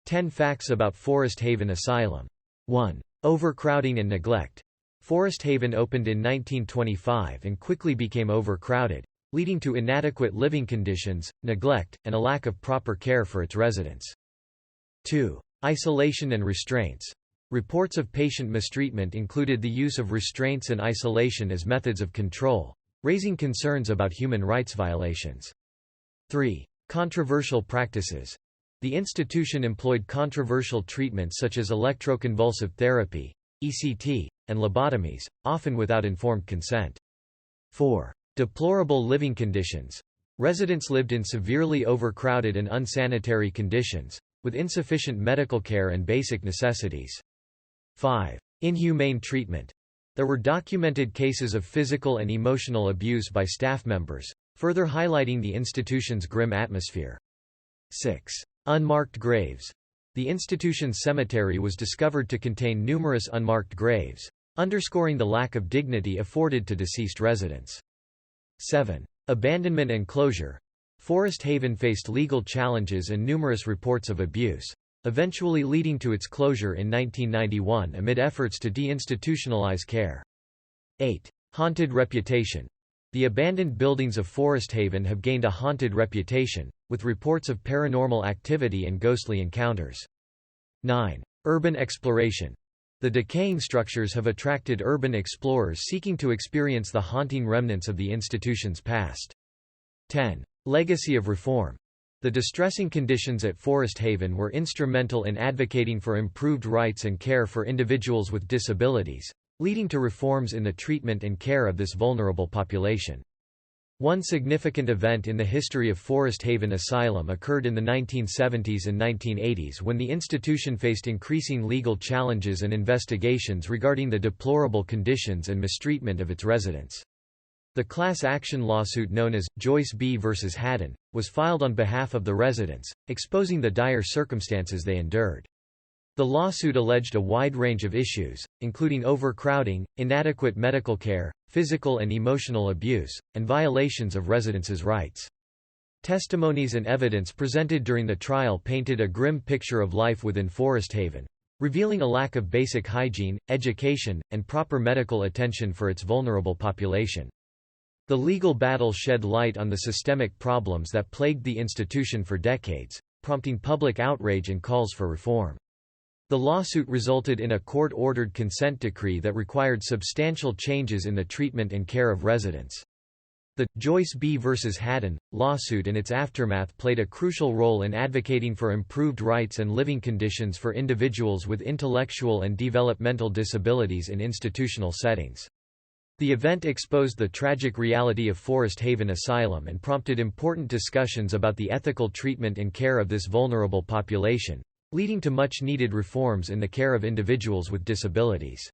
10 Facts about Forest Haven Asylum. 1. Overcrowding and neglect. Forest Haven opened in 1925 and quickly became overcrowded, leading to inadequate living conditions, neglect, and a lack of proper care for its residents. 2. Isolation and restraints. Reports of patient mistreatment included the use of restraints and isolation as methods of control, raising concerns about human rights violations. 3. Controversial practices. The institution employed controversial treatments such as electroconvulsive therapy, ECT, and lobotomies, often without informed consent. 4. Deplorable living conditions. Residents lived in severely overcrowded and unsanitary conditions, with insufficient medical care and basic necessities. 5. Inhumane treatment. There were documented cases of physical and emotional abuse by staff members, further highlighting the institution's grim atmosphere. 6. Unmarked graves. The institution's cemetery was discovered to contain numerous unmarked graves, underscoring the lack of dignity afforded to deceased residents. 7. Abandonment and closure. Forest Haven faced legal challenges and numerous reports of abuse, eventually leading to its closure in 1991 amid efforts to deinstitutionalize care. 8. Haunted reputation. The abandoned buildings of Forest Haven have gained a haunted reputation, with reports of paranormal activity and ghostly encounters. 9. Urban exploration. The decaying structures have attracted urban explorers seeking to experience the haunting remnants of the institution's past. 10. Legacy of reform. The distressing conditions at Forest Haven were instrumental in advocating for improved rights and care for individuals with disabilities, leading to reforms in the treatment and care of this vulnerable population. One significant event in the history of Forest Haven Asylum occurred in the 1970s and 1980s when the institution faced increasing legal challenges and investigations regarding the deplorable conditions and mistreatment of its residents. The class action lawsuit known as Joyce B. v. Haddon was filed on behalf of the residents, exposing the dire circumstances they endured. The lawsuit alleged a wide range of issues, including overcrowding, inadequate medical care, physical and emotional abuse, and violations of residents' rights. Testimonies and evidence presented during the trial painted a grim picture of life within Forest Haven, revealing a lack of basic hygiene, education, and proper medical attention for its vulnerable population. The legal battle shed light on the systemic problems that plagued the institution for decades, prompting public outrage and calls for reform. The lawsuit resulted in a court-ordered consent decree that required substantial changes in the treatment and care of residents. The Joyce B. v. Haddon lawsuit and its aftermath played a crucial role in advocating for improved rights and living conditions for individuals with intellectual and developmental disabilities in institutional settings. The event exposed the tragic reality of Forest Haven Asylum and prompted important discussions about the ethical treatment and care of this vulnerable population, leading to much-needed reforms in the care of individuals with disabilities.